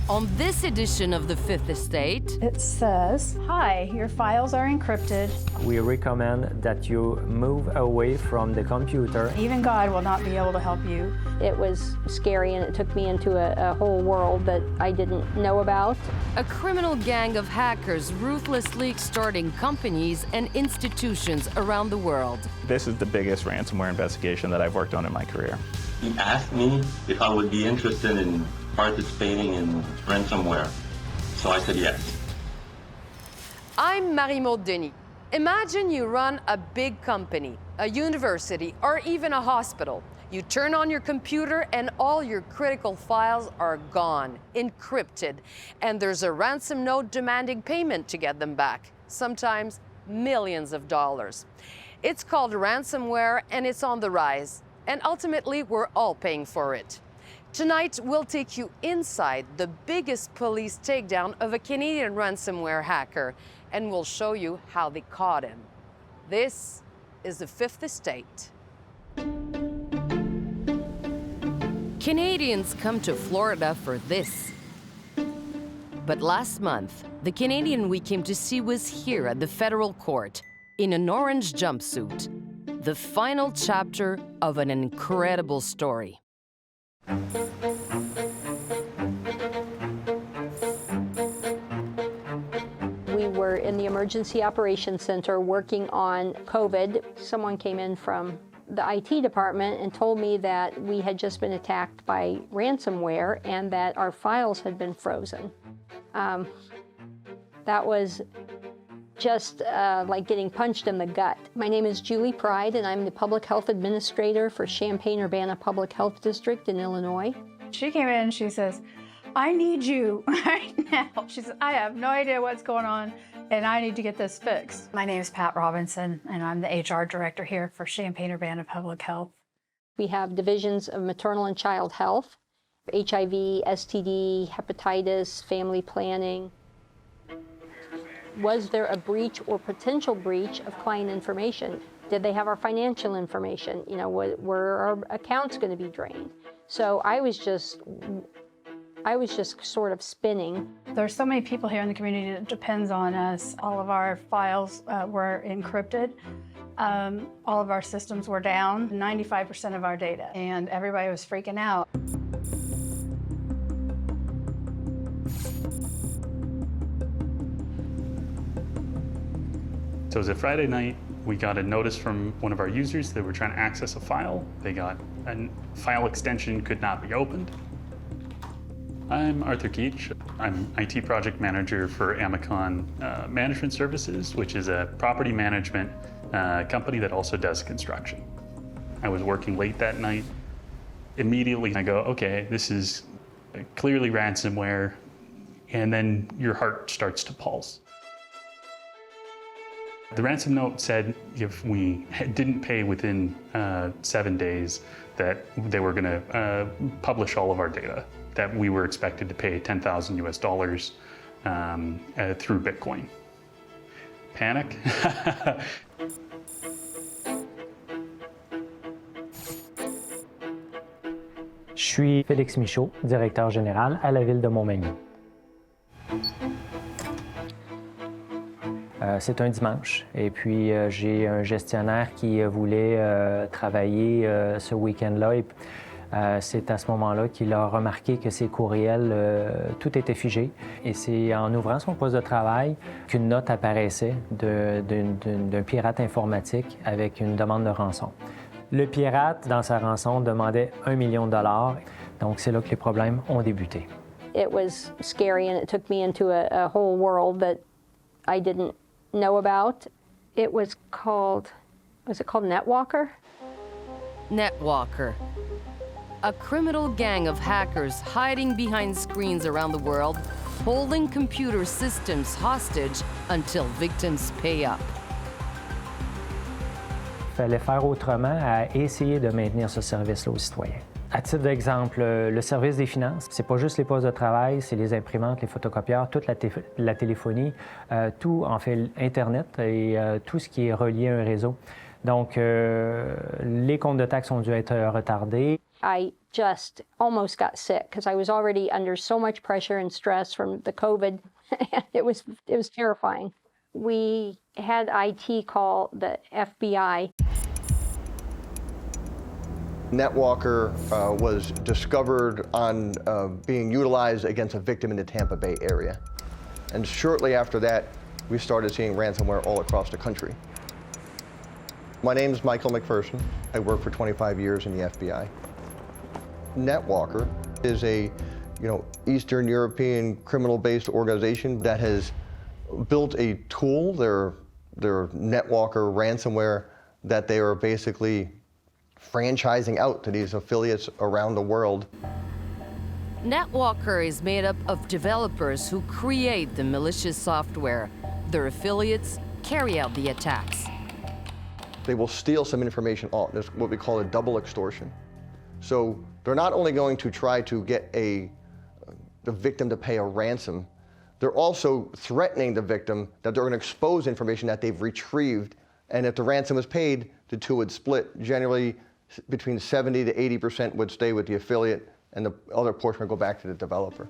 On this edition of The Fifth Estate, it says, "Hi, your files are encrypted. We recommend that you move away from the computer. Even God will not be able to help you." It was scary, and it took me into a whole world that I didn't know about. a criminal gang of hackers ruthlessly extorting companies and institutions around the world. This is the biggest ransomware investigation that I've worked on in my career. He asked me if I would be interested in participating in ransomware, so I said yes. I'm MARIE-MAUDE Denis. Imagine you run a big company, a university, or even a hospital. You turn on your computer and all your critical files are gone, encrypted, and there's a ransom note demanding payment to get them back, sometimes millions of dollars. It's called ransomware and it's on the rise, and ultimately we're all paying for it. Tonight, we'll take you inside the biggest police takedown of a Canadian ransomware hacker, and we'll show you how they caught him. This is The Fifth Estate. Canadians come to Florida for this. But last month, the Canadian we came to see was here at the federal court in an orange jumpsuit, the final chapter of an incredible story. We were in the Emergency Operations Center working on COVID. Someone came in from the IT department and told me that we had just been attacked by ransomware and that our files had been frozen. That was just like getting punched in the gut. My name is Julie Pride, and I'm the Public Health Administrator for Champaign-Urbana Public Health District in Illinois. She came in and she says, "I need you right now." She says, "I have no idea what's going on, and I need to get this fixed." My name is Pat Robinson, and I'm the HR Director here for Champaign-Urbana Public Health. We have divisions of maternal and child health, HIV, STD, hepatitis, family planning. Was there a breach or potential breach of client information? Did they have our financial information? You know, were our accounts going to be drained? So I was just sort of spinning. There's so many people here in the community that depends on us. All of our files were encrypted. All of our systems were down, 95% of our data, and everybody was freaking out. So it was a Friday night. We got a notice from one of our users that were trying to access a file. They got a file extension could not be opened. I'm Arthur Keach. I'm IT project manager for Amicon Management Services, which is a property management company that also does construction. I was working late that night. Immediately I go, okay, this is clearly ransomware, and then your heart starts to pulse. The ransom note said if we didn't pay within 7 days, that they were going to publish all of our data, that we were expected to pay $10,000 US through Bitcoin. Panic. Je suis Félix Michaud, directeur général à la ville de Montmagny. C'est un dimanche et puis j'ai un gestionnaire qui voulait travailler ce week-end-là. Et c'est à ce moment-là qu'il a remarqué que ses courriels, tout était figé. Et c'est en ouvrant son poste de travail qu'une note apparaissait d'un pirate informatique avec une demande de rançon. Le pirate, dans sa rançon, demandait $1 million. Donc c'est là que les problèmes ont débuté. It was scary, and it took me into a whole world that I didn't know about. It was it called NetWalker? NetWalker, a criminal gang of hackers hiding behind screens around the world, holding computer systems hostage until victims pay up. Il fallait faire autrement à essayer de maintenir ce service-là aux citoyens. À titre d'exemple, le service des finances, c'est pas juste les postes de travail, c'est les imprimantes, les photocopieurs, toute la téléphonie, tout, en fait, Internet et tout ce qui est relié à un réseau. Donc, les comptes de taxes ont dû être retardés. I just almost got sick because I was already under so much pressure and stress from the COVID. It was terrifying. We had IT call the FBI. NetWalker was discovered on being utilized against a victim in the Tampa Bay area. And shortly after that, we started seeing ransomware all across the country. My name is Michael McPherson. I worked for 25 years in the FBI. NetWalker is a Eastern European criminal-based organization that has built a tool, their NetWalker ransomware, that they are basically franchising out to these affiliates around the world. NetWalker is made up of developers who create the malicious software. Their affiliates carry out the attacks. They will steal some information off. There's what we call a double extortion. So they're not only going to try to get the victim to pay a ransom, they're also threatening the victim that they're going to expose information that they've retrieved, and if the ransom is paid, the two would split. Generally, between 70 to 80% would stay with the affiliate, and the other portion would go back to the developer.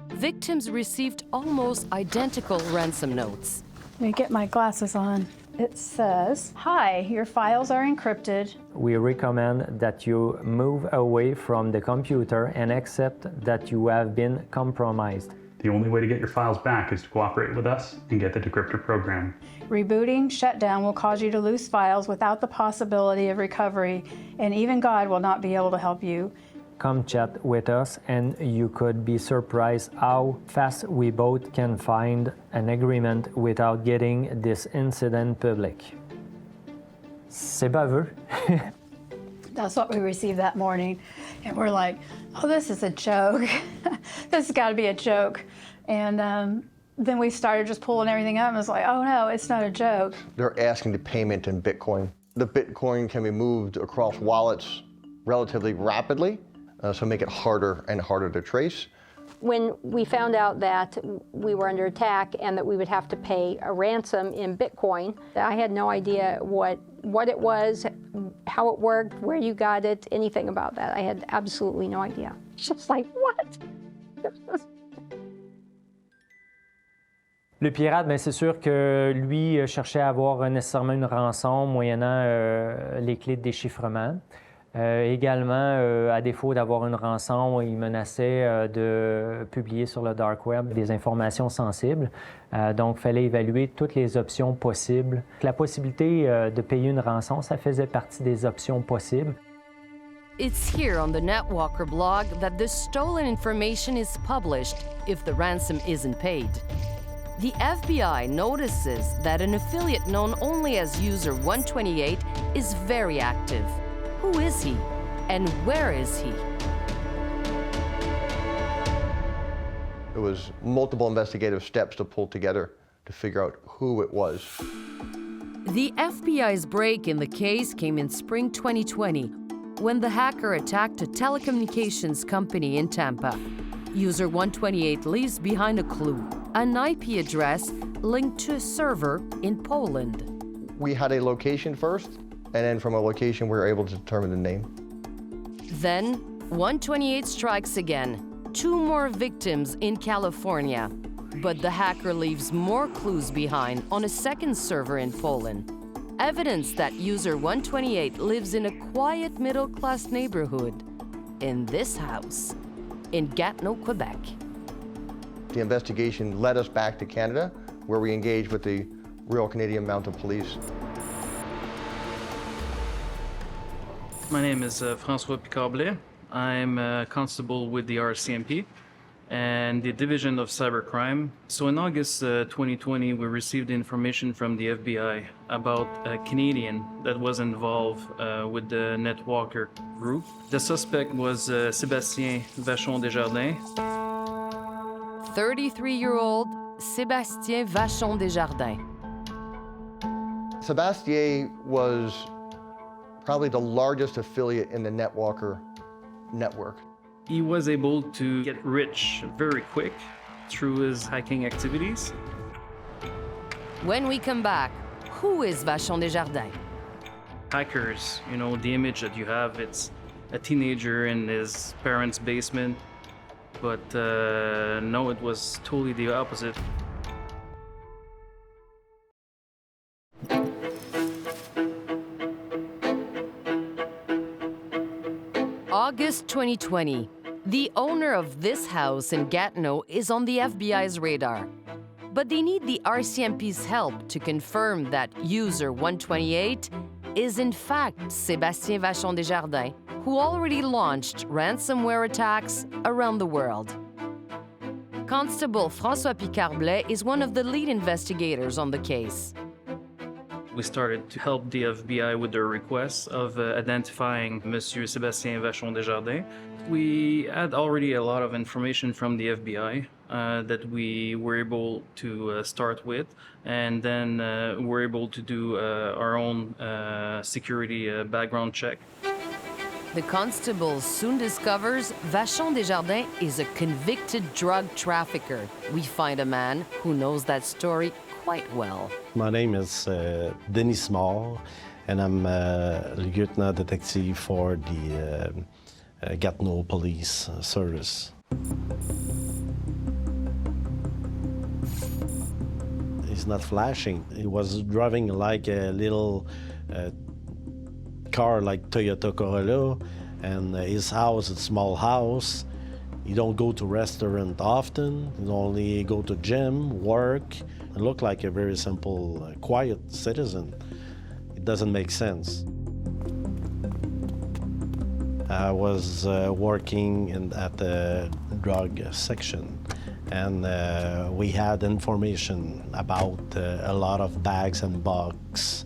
Victims received almost identical ransom notes. Let me get my glasses on. It says, "Hi, your files are encrypted. We recommend that you move away from the computer and accept that you have been compromised." The only way to get your files back is to cooperate with us and get the decryptor program. Rebooting shutdown will cause you to lose files without the possibility of recovery, and even God will not be able to help you. Come chat with us and you could be surprised how fast we both can find an agreement without getting this incident public. C'est baveux. That's what we received that morning. And we're like, oh, this is a joke. This has got to be a joke. And then we started just pulling everything up and it was like, oh no, it's not a joke. They're asking the payment in Bitcoin. The Bitcoin can be moved across wallets relatively rapidly, so make it harder and harder to trace. When we found out that we were under attack and that we would have to pay a ransom in Bitcoin, I had no idea what it was, how it worked, where you got it, anything about that. I had absolutely no idea. Just like, what? Le pirate, bien, c'est sûr que lui cherchait à avoir nécessairement une rançon moyennant les clés de déchiffrement. Également, à défaut d'avoir une rançon, il menaçait de publier sur le dark web des informations sensibles. Donc, il fallait évaluer toutes les options possibles. La possibilité de payer une rançon, ça faisait partie des options possibles. It's here on the NetWalker blog that the stolen information is published if the ransom isn't paid. The FBI notices that an affiliate known only as user 128 is very active. Who is he? And where is he? It was multiple investigative steps to pull together to figure out who it was. The FBI's break in the case came in spring 2020 when the hacker attacked a telecommunications company in Tampa. User 128 leaves behind a clue, an IP address linked to a server in Poland. We had a location first, and then from a location we were able to determine the name. Then, 128 strikes again. 2 more victims in California. But the hacker leaves more clues behind on a second server in Poland. Evidence that user 128 lives in a quiet middle-class neighborhood. In this house, in Gatineau, Quebec. The investigation led us back to Canada, where we engaged with the Royal Canadian Mounted Police. My name is Francois Picard-Blais. I'm a constable with the RCMP and the Division of Cybercrime. So in August 2020, we received information from the FBI about a Canadian that was involved with the NetWalker group. The suspect was Sebastien Vachon-Desjardins. 33-year-old Sebastien Vachon-Desjardins. Sebastien was probably the largest affiliate in the NetWalker network. He was able to get rich very quick through his hacking activities. When we come back, who is Vachon-Desjardins? Hackers, you know, the image that you have, a teenager in his parents' basement. But no, it was totally the opposite. August 2020. The owner of this house in Gatineau is on the FBI's radar. But they need the RCMP's help to confirm that user 128 is in fact Sebastien Vachon-Desjardins, who already launched ransomware attacks around the world. Constable François Picard-Blais is one of the lead investigators on the case. We started to help the FBI with their requests of identifying Monsieur Sebastien Vachon-Desjardins. We had already a lot of information from the FBI that we were able to start with, and then we're able to do our own security background check. The constable soon discovers Vachon-Desjardins is a convicted drug trafficker. We find a man who knows that story quite well. My name is Denis, and I'm a lieutenant detective for the Gatineau Police Service. He's not flashing. He was driving like a little car like Toyota Corolla, and his house is a small house. You don't go to restaurant often. You only go to gym, work, and look like a very simple, quiet citizen. It doesn't make sense. I was working at the drug section, and we had information about a lot of bags and boxes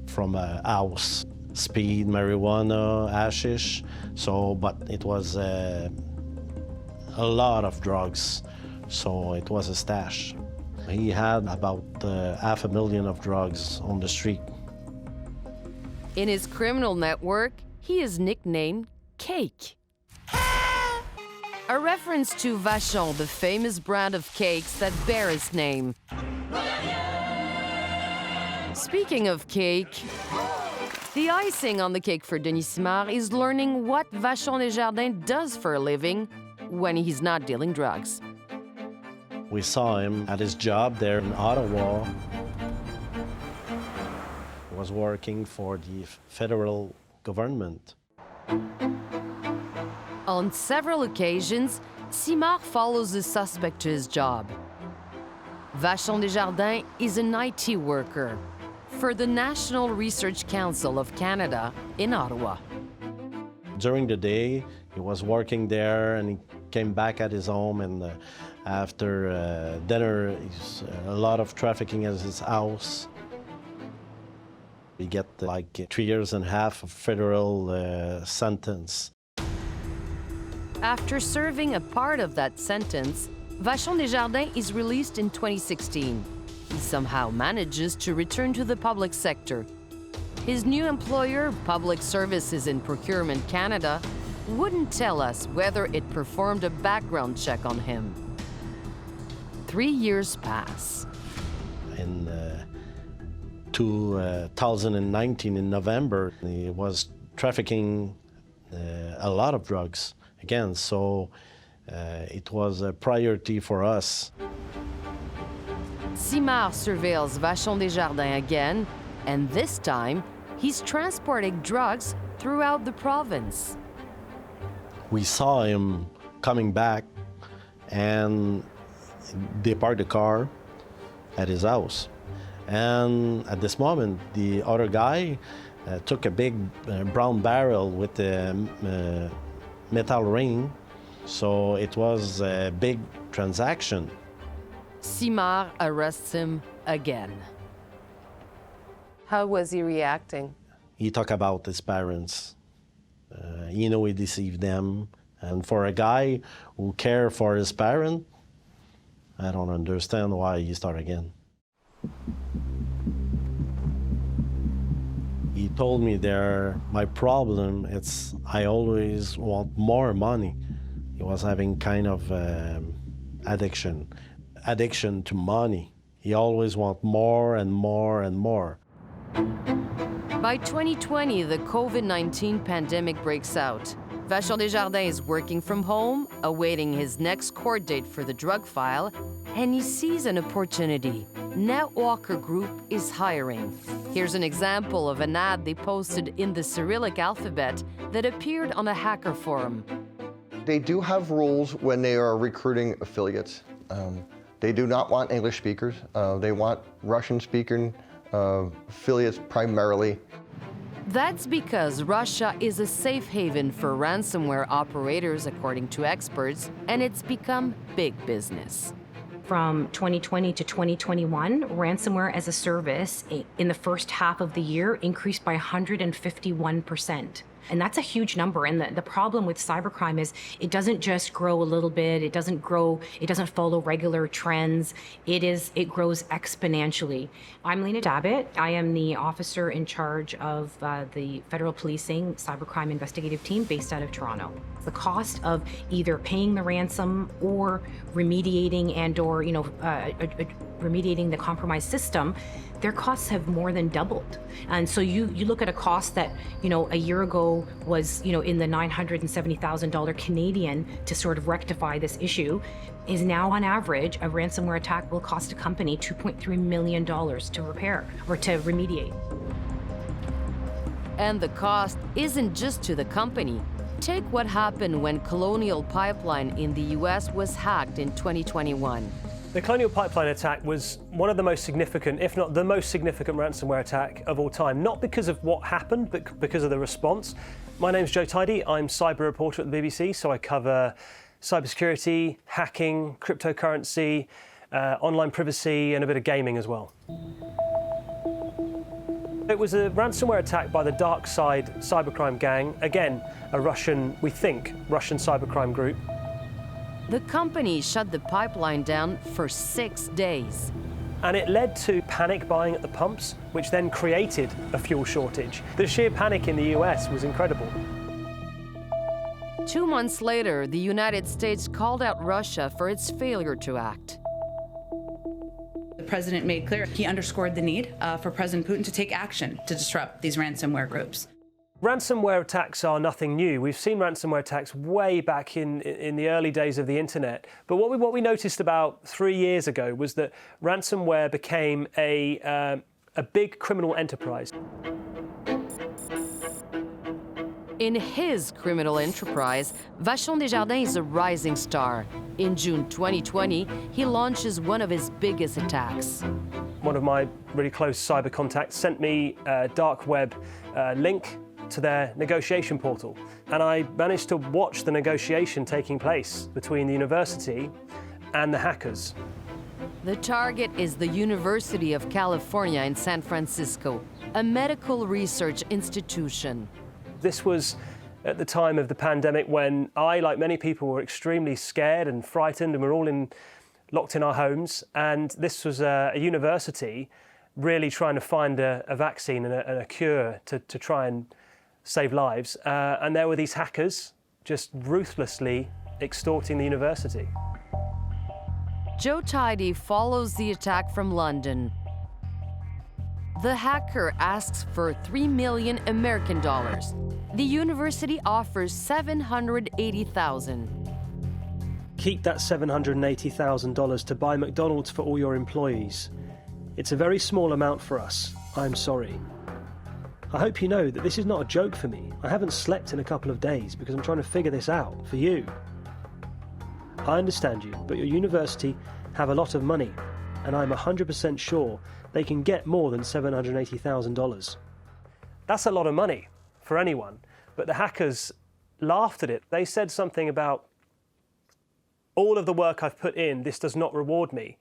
from a house. Speed, marijuana, hashish. So, but it was a lot of drugs, so it was a stash. He had about 500,000 of drugs on the street. In his criminal network, he is nicknamed Cake. A reference to Vachon, the famous brand of cakes that bear his name. Speaking of cake, the icing on the cake for Denis Simard is learning what Vachon-Desjardins does for a living when he's not dealing drugs. We saw him at his job there in Ottawa. He was working for the federal government. On several occasions, Simard follows the suspect to his job. Vachon-Desjardins is an IT worker for the National Research Council of Canada in Ottawa. During the day, he was working there, and he came back at his home, and after dinner, a lot of trafficking at his house. He get like 3.5 years of federal sentence. After serving a part of that sentence, Vachon-Desjardins is released in 2016. He somehow manages to return to the public sector. His new employer, Public Services and Procurement Canada, wouldn't tell us whether it performed a background check on him. 3 years pass. In 2019, in November, he was trafficking a lot of drugs again, so it was a priority for us. Simard surveils Vachon-Desjardins again, and this time, he's transporting drugs throughout the province. We saw him coming back and depart the car at his house. And at this moment, the other guy took a big brown barrel with a metal ring, so it was a big transaction. Simard arrests him again. How was he reacting? He talked about his parents. He knew he deceived them. And for a guy who cared for his parents, I don't understand why he started again. He told me there, my problem is I always want more money. He was having kind of addiction to money. He always want more and more and more. By 2020, the COVID-19 pandemic breaks out. Vachon-Desjardins is working from home, awaiting his next court date for the drug file, and he sees an opportunity. NetWalker Group is hiring. Here's an example of an ad they posted in the Cyrillic alphabet that appeared on a hacker forum. They do have rules when they are recruiting affiliates. They do not want English speakers. They want Russian-speaking affiliates primarily. That's because Russia is a safe haven for ransomware operators, according to experts, and it's become big business. From 2020 to 2021, ransomware as a service in the first half of the year increased by 151%. And that's a huge number. And the problem with cybercrime is it doesn't just grow a little bit. It doesn't follow regular trends. It grows exponentially. I'm Lena Dabbit. I am the officer in charge of the Federal Policing Cybercrime Investigative Team based out of Toronto. The cost of either paying the ransom or remediating or remediating the compromised system, their costs have more than doubled. And so you look at a cost that, a year ago was, in the $970,000 Canadian to sort of rectify this issue, is now on average, a ransomware attack will cost a company $2.3 million to repair or to remediate. And the cost isn't just to the company. Take what happened when Colonial Pipeline in the US was hacked in 2021. The Colonial Pipeline attack was one of the most significant, if not the most significant ransomware attack of all time, not because of what happened, but because of the response. My name's Joe Tidy. I'm cyber reporter at the BBC, so I cover cybersecurity, hacking, cryptocurrency, online privacy, and a bit of gaming as well. It was a ransomware attack by the Dark Side cybercrime gang, again, a Russian cybercrime group. The company shut the pipeline down for 6 days. And it led to panic buying at the pumps, which then created a fuel shortage. The sheer panic in the US was incredible. 2 months later, the United States called out Russia for its failure to act. The president made clear he underscored the need for President Putin to take action to disrupt these ransomware groups. Ransomware attacks are nothing new. We've seen ransomware attacks way back in the early days of the internet. But what we noticed about 3 years ago was that ransomware became a big criminal enterprise. In his criminal enterprise, Vachon-Desjardins is a rising star. In June 2020, he launches one of his biggest attacks. One of my really close cyber contacts sent me a dark web link to their negotiation portal. And I managed to watch the negotiation taking place between the university and the hackers. The target is the University of California in San Francisco, a medical research institution. This was at the time of the pandemic when I, like many people, were extremely scared and frightened, and we're all locked in our homes. And this was a university really trying to find a vaccine and a cure to try and save lives. And there were these hackers just ruthlessly extorting the university. Joe Tidy follows the attack from London. The hacker asks for $3 million American dollars. The university offers $780,000. Keep that $780,000 to buy McDonald's for all your employees. It's a very small amount for us. I'm sorry. I hope you know that this is not a joke for me. I haven't slept in a couple of days because I'm trying to figure this out for you. I understand you, but your university have a lot of money, and I'm 100% sure they can get more than $780,000. That's a lot of money for anyone, but the hackers laughed at it. They said something about, all of the work I've put in, this does not reward me.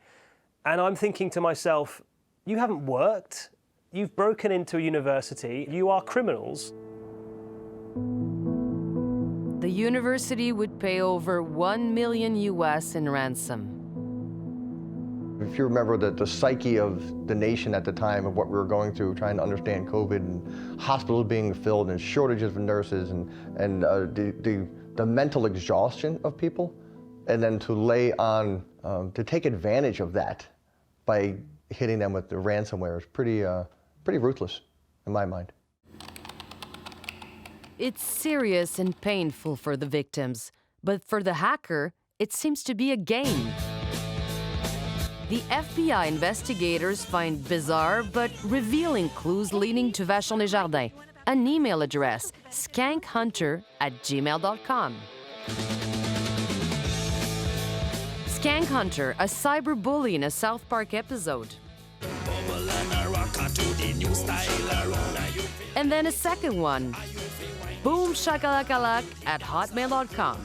And I'm thinking to myself, you haven't worked. You've broken into a university. You are criminals. The university would pay over $1 million US in ransom. If you remember the psyche of the nation at the time of what we were going through, trying to understand COVID and hospitals being filled and shortages of nurses and the mental exhaustion of people, and then to lay on, to take advantage of that by hitting them with the ransomware is pretty ruthless in my mind. It's serious and painful for the victims, but for the hacker, it seems to be a game. The FBI investigators find bizarre but revealing clues leading to Vachon-Desjardins, an email address, skankhunter@gmail.com. Skankhunter, a cyberbully in a South Park episode. And then a second one, boom shakalakalak @hotmail.com.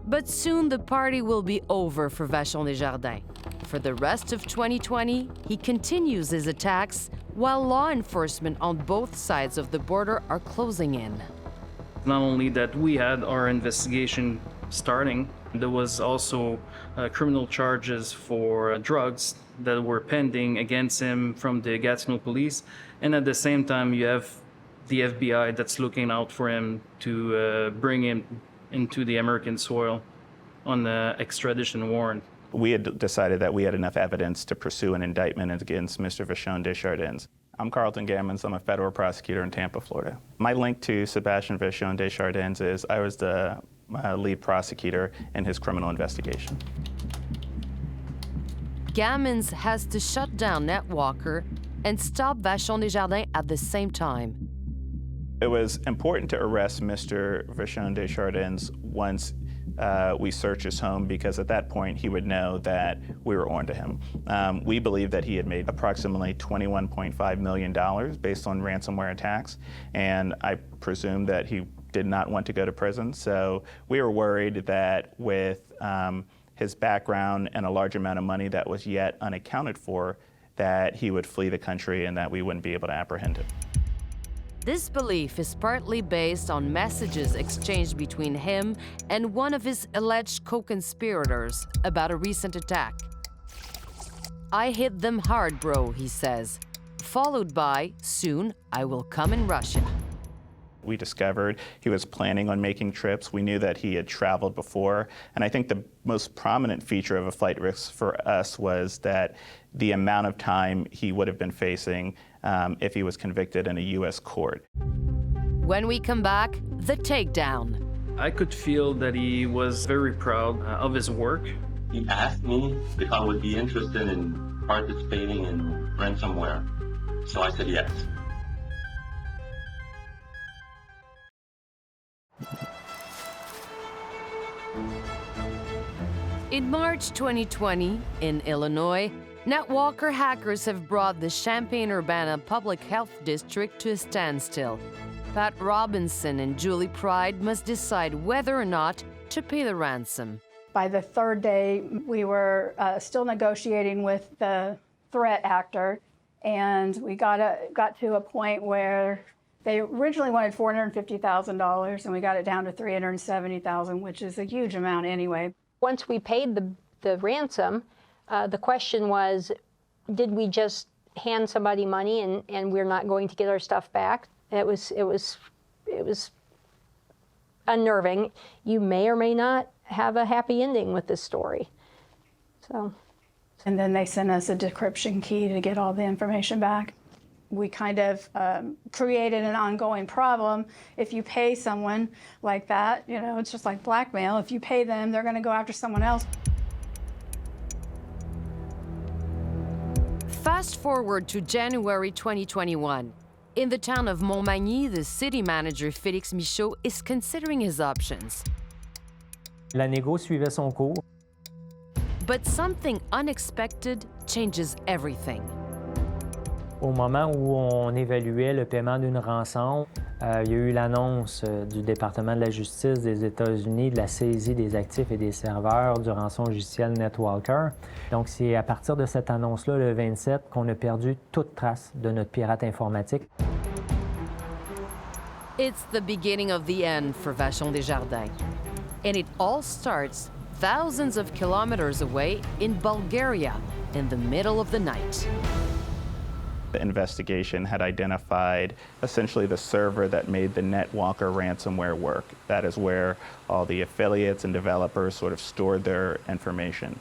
But soon the party will be over for Vachon-Desjardins. For the rest of 2020, he continues his attacks while law enforcement on both sides of the border are closing in. Not only that we had our investigation starting, there was also criminal charges for drugs that were pending against him from the Gatineau police. And at the same time, you have the FBI that's looking out for him to bring him into the American soil on the extradition warrant. We had decided that we had enough evidence to pursue an indictment against Mr. Vachon-Desjardins. I'm Carlton Gammons. I'm a federal prosecutor in Tampa, Florida. My link to Sebastien Vachon-Desjardins is I was the lead prosecutor in his criminal investigation. Gammons has to shut down NetWalker and stop Vachon-Desjardins at the same time. It was important to arrest Mr. Vachon-Desjardins once we searched his home, because at that point he would know that we were on to him. We believe that he had made approximately $21.5 million based on ransomware attacks, and I presume that he did not want to go to prison. So we were worried that with his background and a large amount of money that was yet unaccounted for, that he would flee the country and that we wouldn't be able to apprehend him. This belief is partly based on messages exchanged between him and one of his alleged co-conspirators about a recent attack. "I hit them hard, bro," he says, followed by, "Soon I will come in Russia." We discovered he was planning on making trips. We knew that he had traveled before. And I think the most prominent feature of a flight risk for us was that the amount of time he would have been facing if he was convicted in a U.S. court. When we come back, the takedown. I could feel that he was very proud of his work. He asked me if I would be interested in participating in ransomware. So I said yes. In March 2020, in Illinois, NetWalker hackers have brought the Champaign-Urbana Public Health District to a standstill. Pat Robinson and Julie Pride must decide whether or not to pay the ransom. By the third day, we were still negotiating with the threat actor, and we got to a point where they originally wanted $450,000, and we got it down to $370,000, which is a huge amount anyway. Once we paid the ransom, the question was, did we just hand somebody money and we're not going to get our stuff back? It was unnerving. You may or may not have a happy ending with this story. And then they sent us a decryption key to get all the information back. We kind of created an ongoing problem. If you pay someone like that, you know, it's just like blackmail. If you pay them, they're going to go after someone else. Fast forward to January 2021. In the town of Montmagny, the city manager, Félix Michaud, is considering his options. La négo suivait son cours. But something unexpected changes everything. Au moment où on évaluait le paiement d'une rançon, il y a eu l'annonce du département de la justice des États-Unis de la saisie des actifs et des serveurs du rançon-logiciel NetWalker. Donc, c'est à partir de cette annonce-là, le 27, qu'on a perdu toute trace de notre pirate informatique. It's the beginning of the end for Vachon-Desjardins. And it all starts thousands of kilometers away in Bulgaria in the middle of the night. The investigation had identified essentially the server that made the NetWalker ransomware work. That is where all the affiliates and developers sort of stored their information.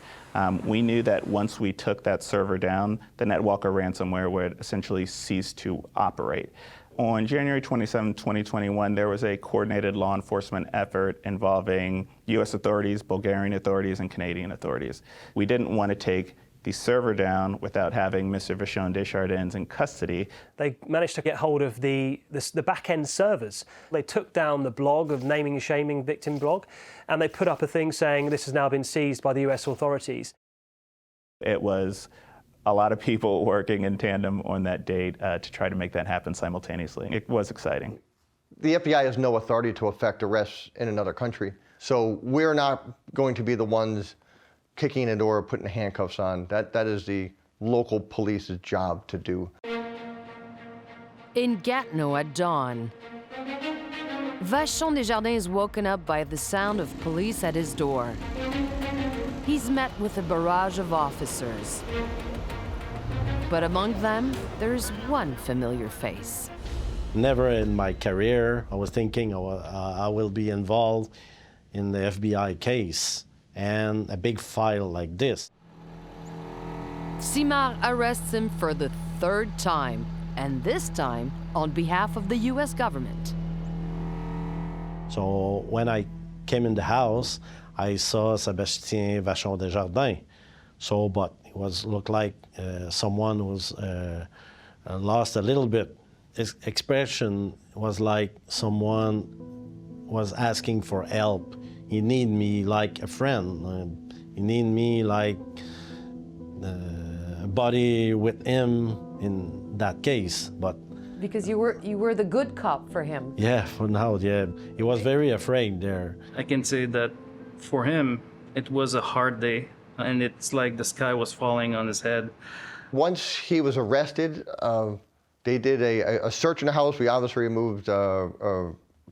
We knew that once we took that server down, the NetWalker ransomware would essentially cease to operate. On January 27, 2021, there was a coordinated law enforcement effort involving U.S. authorities, Bulgarian authorities, and Canadian authorities. We didn't want to take the server down without having Mr. Vachon-Desjardins in custody. They managed to get hold of the back-end servers. They took down the blog of naming and shaming victim blog, and they put up a thing saying this has now been seized by the US authorities. It was a lot of people working in tandem on that date to try to make that happen simultaneously. It was exciting. The FBI has no authority to effect arrests in another country, so we're not going to be the ones kicking a door, putting handcuffs on. That is the local police's job to do. In Gatineau at dawn, Vachon-Desjardins is woken up by the sound of police at his door. He's met with a barrage of officers. But among them, there's one familiar face. Never in my career I was thinking I will be involved in the FBI case and a big file like this. CIMAR arrests him for the third time, and this time on behalf of the US government. So when I came in the house, I saw Sebastien Vachon-Desjardins. So, but it looked like someone was lost a little bit. His expression was like someone was asking for help. He need me like a friend. He need me like a buddy with him in that case. But because you were the good cop for him. yeah, for now, yeah. He was very afraid there. I can say that for him, it was a hard day, and it's like the sky was falling on his head. Once he was arrested, they did a search in the house. We obviously removed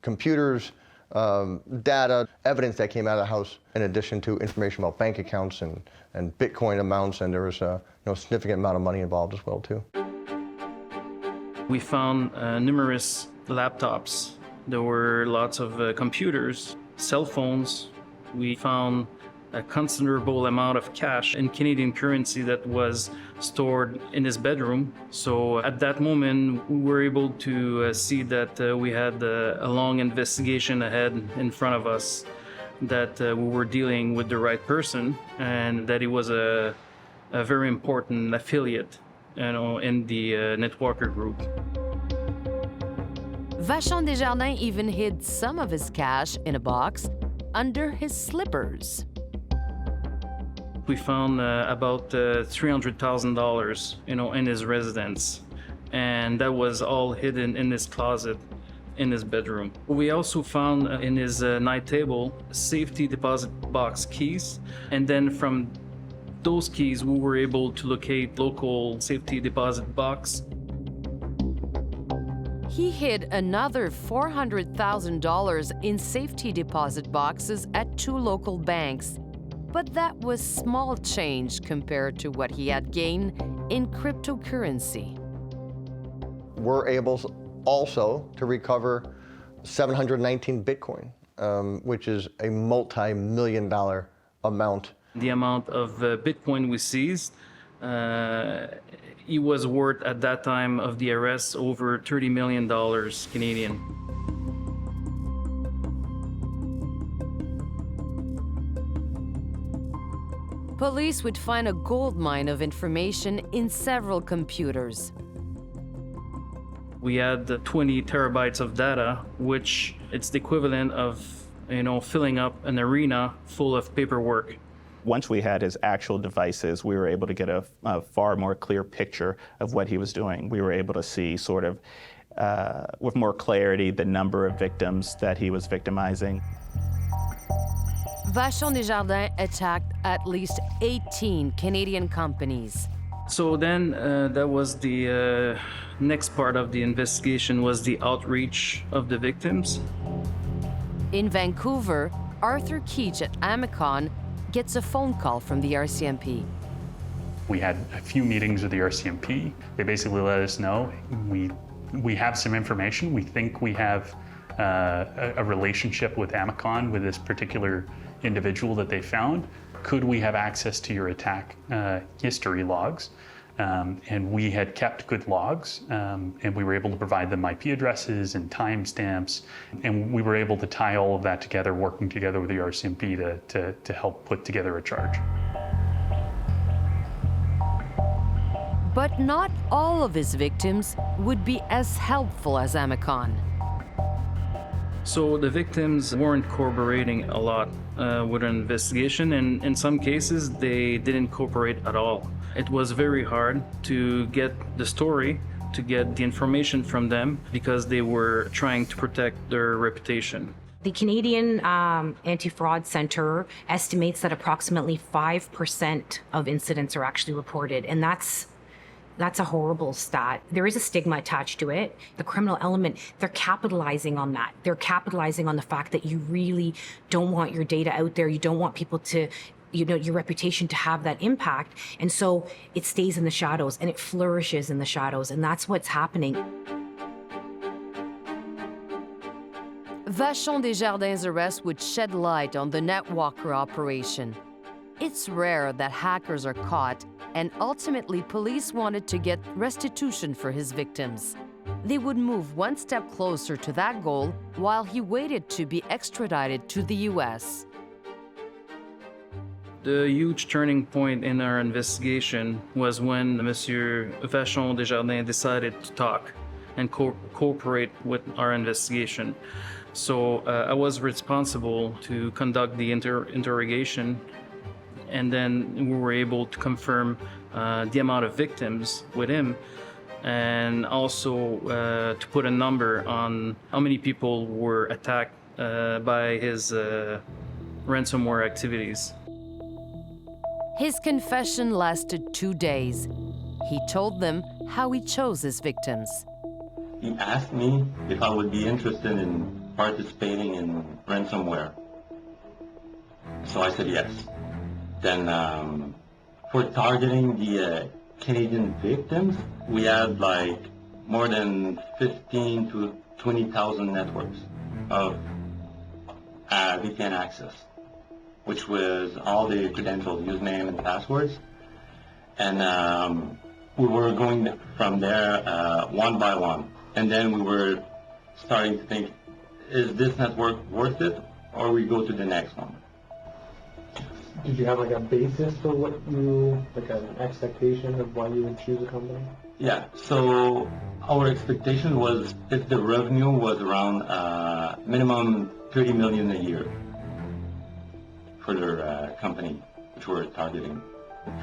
computers, data, evidence that came out of the house, in addition to information about bank accounts and Bitcoin amounts, and there was a significant amount of money involved as well, too. We found numerous laptops. There were lots of computers, cell phones. We found a considerable amount of cash in Canadian currency that was stored in his bedroom. So at that moment, we were able to see that we had a long investigation ahead in front of us, that we were dealing with the right person, and that he was a very important affiliate, in the NetWalker group. Vachon-Desjardins even hid some of his cash in a box under his slippers. We found about $300,000, in his residence, and that was all hidden in his closet in his bedroom. We also found in his night table safety deposit box keys, and then from those keys we were able to locate local safety deposit box. He hid another $400,000 in safety deposit boxes at 2 local banks. But that was small change compared to what he had gained in cryptocurrency. We're able also to recover 719 Bitcoin, which is a multi-million-dollar amount. The amount of Bitcoin we seized, he was worth at that time of the arrest over $30 million Canadian. Police would find a goldmine of information in several computers. We had 20 terabytes of data, which it's the equivalent of, filling up an arena full of paperwork. Once we had his actual devices, we were able to get a far more clear picture of what he was doing. We were able to see sort of, with more clarity, the number of victims that he was victimizing. Vachon-Desjardins attacked at least 18 Canadian companies. So then that was the next part of the investigation, was the outreach of the victims. In Vancouver, Arthur Keach at Amicon gets a phone call from the RCMP. We had a few meetings with the RCMP. They basically let us know, we have some information. We think we have a relationship with Amicon, with this particular individual that they found. Could we have access to your attack history logs? And we had kept good logs, and we were able to provide them IP addresses and timestamps, and we were able to tie all of that together, working together with the RCMP to help put together a charge. But not all of his victims would be as helpful as Amicon. So the victims weren't cooperating a lot with an investigation, and in some cases they didn't cooperate at all. It was very hard to get the story, to get the information from them, because they were trying to protect their reputation. The Canadian Anti-Fraud Centre estimates that approximately 5% of incidents are actually reported, and that's a horrible stat. There is a stigma attached to it. The criminal element, they're capitalizing on that. They're capitalizing on the fact that you really don't want your data out there. You don't want people to, your reputation to have that impact. And so it stays in the shadows and it flourishes in the shadows. And that's what's happening. Vachon-Desjardins' arrest would shed light on the NetWalker operation. It's rare that hackers are caught, and ultimately police wanted to get restitution for his victims. They would move one step closer to that goal while he waited to be extradited to the US. The huge turning point in our investigation was when Monsieur Vachon-Desjardins decided to talk and cooperate with our investigation. So I was responsible to conduct the interrogation, and then we were able to confirm the amount of victims with him, and also to put a number on how many people were attacked by his ransomware activities. His confession lasted 2 days. He told them how he chose his victims. He asked me if I would be interested in participating in ransomware. So I said yes. Then for targeting the Canadian victims, we had like more than 15 to 20,000 networks of VPN access, which was all the credentials, username and passwords. And we were going from there one by one. And then we were starting to think, is this network worth it, or we go to the next one? Did you have like a basis for what you, like an expectation of why you would choose a company? Yeah, so our expectation was if the revenue was around minimum 30 million a year for their company, which we're targeting.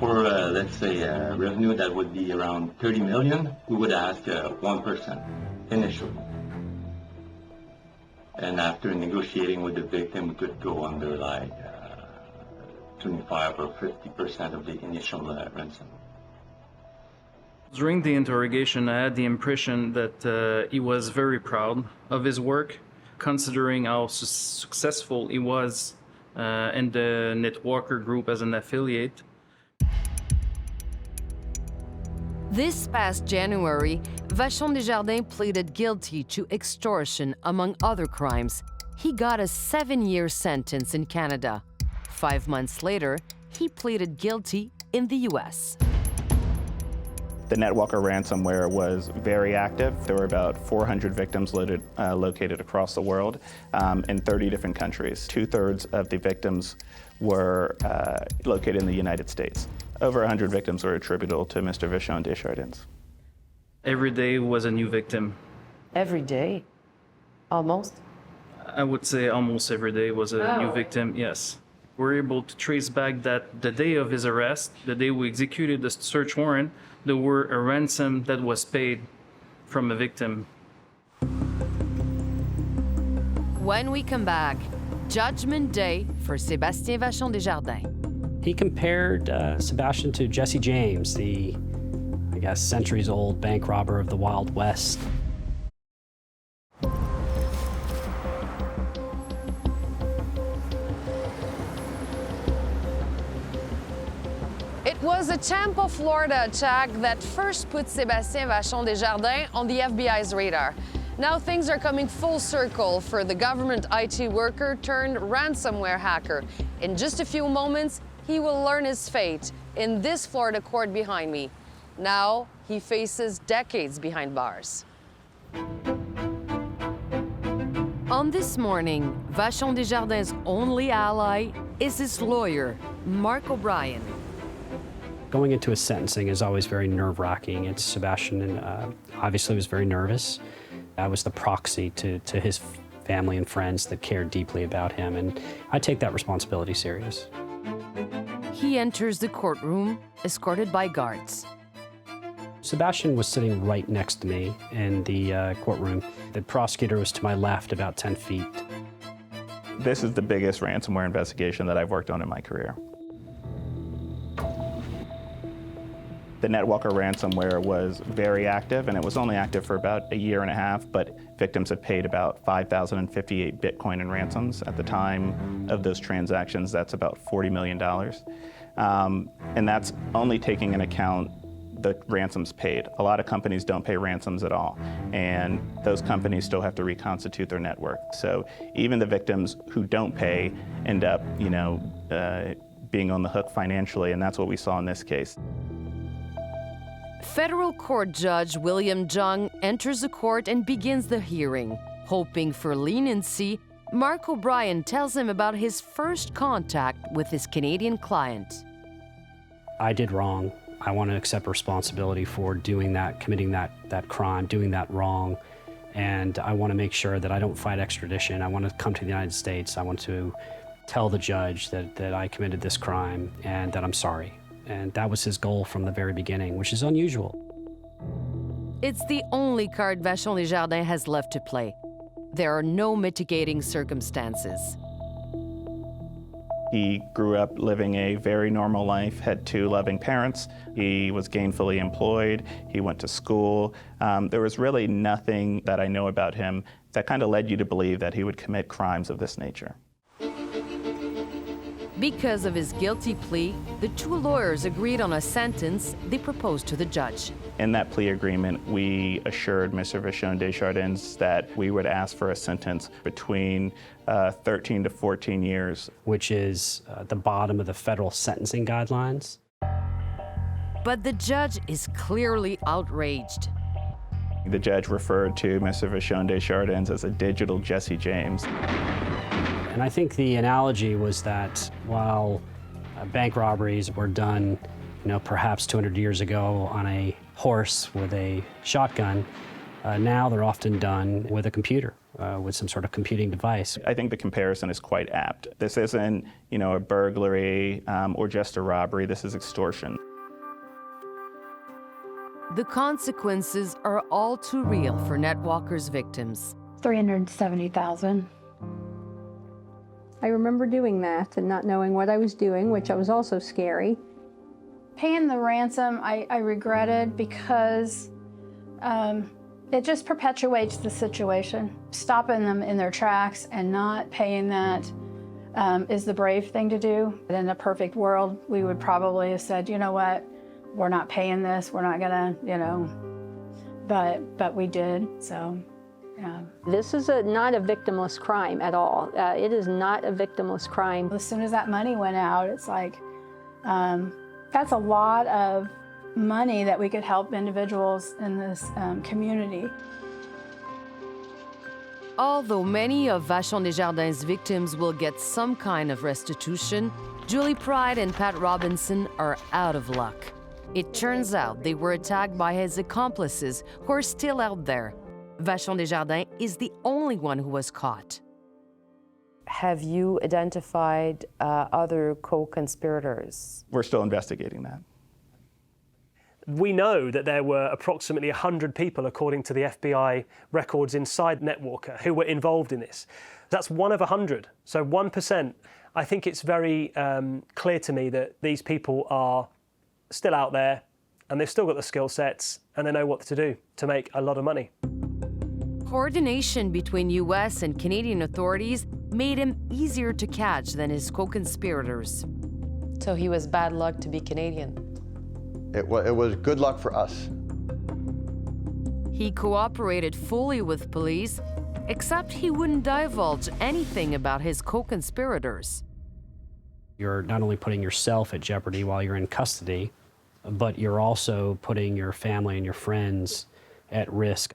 For, let's say, revenue that would be around 30 million, we would ask 1% initially. And after negotiating with the victim, we could go under like 25 or 50% of the initial ransom. During the interrogation, I had the impression that he was very proud of his work, considering how successful he was in the NetWalker group as an affiliate. This past January, Vachon-Desjardins pleaded guilty to extortion, among other crimes. He got a 7-year sentence in Canada. 5 months later, he pleaded guilty in the US. The NetWalker ransomware was very active. There were about 400 victims located across the world in 30 different countries. 2/3 of the victims were located in the United States. Over 100 victims were attributable to Mr. Vachon-Desjardins. Every day was a new victim. Every day? Almost? I would say almost every day was a new victim, yes. We're able to trace back that the day of his arrest, the day we executed the search warrant, there were a ransom that was paid from a victim. When we come back, Judgment Day for Sebastien Vachon-Desjardins. He compared Sebastien to Jesse James, the, I guess, centuries-old bank robber of the Wild West. It It was a Tampa, Florida attack that first put Sebastien Vachon-Desjardins on the FBI's radar. Now things are coming full circle for the government IT worker turned ransomware hacker. In just a few moments, he will learn his fate in this Florida court behind me. Now he faces decades behind bars. On this morning, Vachon-Desjardins' only ally is his lawyer, Mark O'Brien. Going into a sentencing is always very nerve-wracking. And Sebastien obviously was very nervous. I was the proxy to his family and friends that cared deeply about him, and I take that responsibility serious. He enters the courtroom, escorted by guards. Sebastien was sitting right next to me in the courtroom. The prosecutor was to my left, about 10 feet. This is the biggest ransomware investigation that I've worked on in my career. The NetWalker ransomware was very active, and it was only active for about a year and a half, but victims had paid about 5,058 Bitcoin in ransoms. At the time of those transactions, that's about $40 million. And that's only taking into account the ransoms paid. A lot of companies don't pay ransoms at all, and those companies still have to reconstitute their network. So even the victims who don't pay end up, being on the hook financially, and that's what we saw in this case. Federal Court Judge William Jung enters the court and begins the hearing. Hoping for leniency, Mark O'Brien tells him about his first contact with his Canadian client. I did wrong. I want to accept responsibility for doing that, committing that crime, doing that wrong. And I want to make sure that I don't fight extradition. I want to come to the United States. I want to tell the judge that I committed this crime and that I'm sorry. And that was his goal from the very beginning, which is unusual. It's the only card Vachon-Desjardins has left to play. There are no mitigating circumstances. He grew up living a very normal life, had 2 loving parents. He was gainfully employed. He went to school. There was really nothing that I know about him that kind of led you to believe that he would commit crimes of this nature. Because of his guilty plea, the 2 lawyers agreed on a sentence they proposed to the judge. In that plea agreement, we assured Mr. Vachon-Desjardins that we would ask for a sentence between 13 to 14 years. Which is the bottom of the federal sentencing guidelines. But the judge is clearly outraged. The judge referred to Mr. Vachon-Desjardins as a digital Jesse James. And I think the analogy was that while bank robberies were done, perhaps 200 years ago on a horse with a shotgun, now they're often done with a computer, with some sort of computing device. I think the comparison is quite apt. This isn't, a burglary or just a robbery. This is extortion. The consequences are all too real for NetWalker's victims. $370,000. I remember doing that and not knowing what I was doing, which was also scary. Paying the ransom, I regretted because it just perpetuates the situation. Stopping them in their tracks and not paying that is the brave thing to do. In a perfect world, we would probably have said, you know what, we're not paying this, we're not gonna, but we did, so. Yeah. This is not a victimless crime at all. It is not a victimless crime. As soon as that money went out, it's like, that's a lot of money that we could help individuals in this community. Although many of Vachon-Desjardins' victims will get some kind of restitution, Julie Pride and Pat Robinson are out of luck. It turns out they were attacked by his accomplices who are still out there. Vachon-Desjardins is the only one who was caught. Have you identified other co-conspirators? We're still investigating that. We know that there were approximately 100 people, according to the FBI records inside NetWalker, who were involved in this. That's 1 of 100, so 1%. I think it's very clear to me that these people are still out there and they've still got the skill sets and they know what to do to make a lot of money. Coordination between US and Canadian authorities made him easier to catch than his co-conspirators. So he was bad luck to be Canadian. It was good luck for us. He cooperated fully with police, except he wouldn't divulge anything about his co-conspirators. You're not only putting yourself at jeopardy while you're in custody, but you're also putting your family and your friends at risk.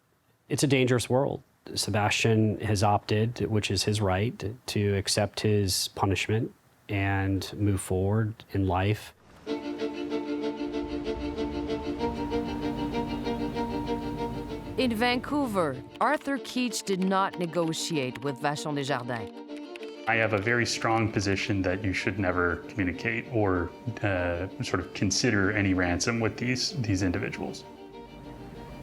It's a dangerous world. Sebastien has opted, which is his right, to accept his punishment and move forward in life. In Vancouver, Arthur Keech did not negotiate with Vachon-Desjardins. I have a very strong position that you should never communicate or sort of consider any ransom with these individuals.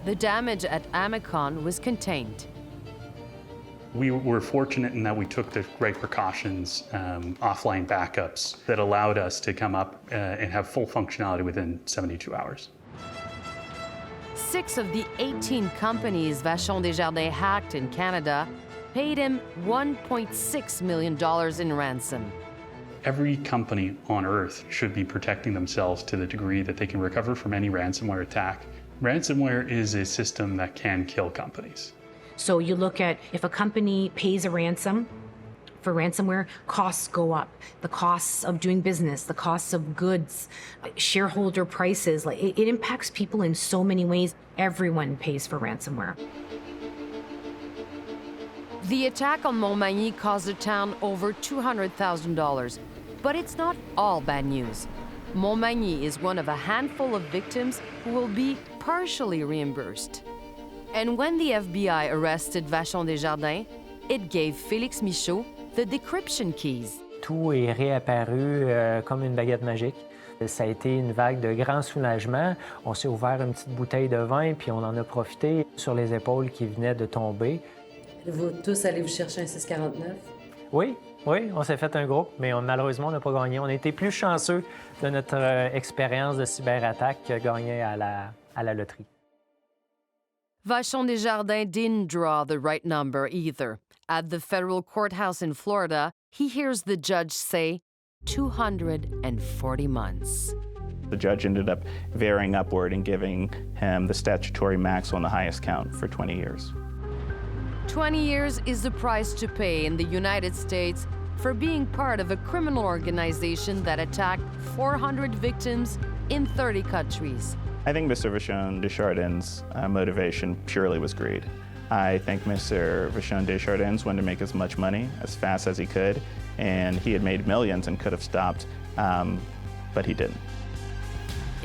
The damage at Amicon was contained. We were fortunate in that we took the right precautions, offline backups that allowed us to come up and have full functionality within 72 hours. 6 of the 18 companies Vachon-Desjardins hacked in Canada paid him $1.6 million in ransom. Every company on Earth should be protecting themselves to the degree that they can recover from any ransomware attack. Ransomware is a system that can kill companies. So you look at if a company pays a ransom for ransomware, costs go up. The costs of doing business, the costs of goods, shareholder prices, like it impacts people in so many ways. Everyone pays for ransomware. The attack on Montmagny cost the town over $200,000. But it's not all bad news. Montmagny is one of a handful of victims who will be partially reimbursed. And when the FBI arrested Vachon-Desjardins, it gave Félix Michaud the decryption keys. Tout est réapparu comme une baguette magique. Ça a été une vague de grand soulagement. On s'est ouvert une petite bouteille de vin, puis on en a profité sur les épaules qui venaient de tomber. Vous tous allez vous chercher un 649? Oui, on s'est fait un groupe, mais malheureusement, on n'a pas gagné. On a été plus chanceux de notre expérience de cyberattaque que gagner à la loterie. Vachon-Desjardins didn't draw the right number either. At the federal courthouse in Florida, he hears the judge say 240 months. The judge ended up varying upward and giving him the statutory max on the highest count for 20 years. 20 years is the price to pay in the United States for being part of a criminal organization that attacked 400 victims in 30 countries. I think Mr. Vachon-Desjardins' motivation purely was greed. I think Mr. Vachon-Desjardins wanted to make as much money as fast as he could, and he had made millions and could have stopped, but he didn't.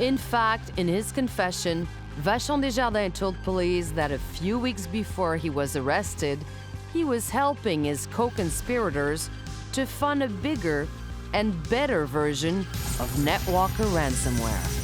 In fact, in his confession, Vachon-Desjardins told police that a few weeks before he was arrested, he was helping his co-conspirators to fund a bigger and better version of NetWalker ransomware.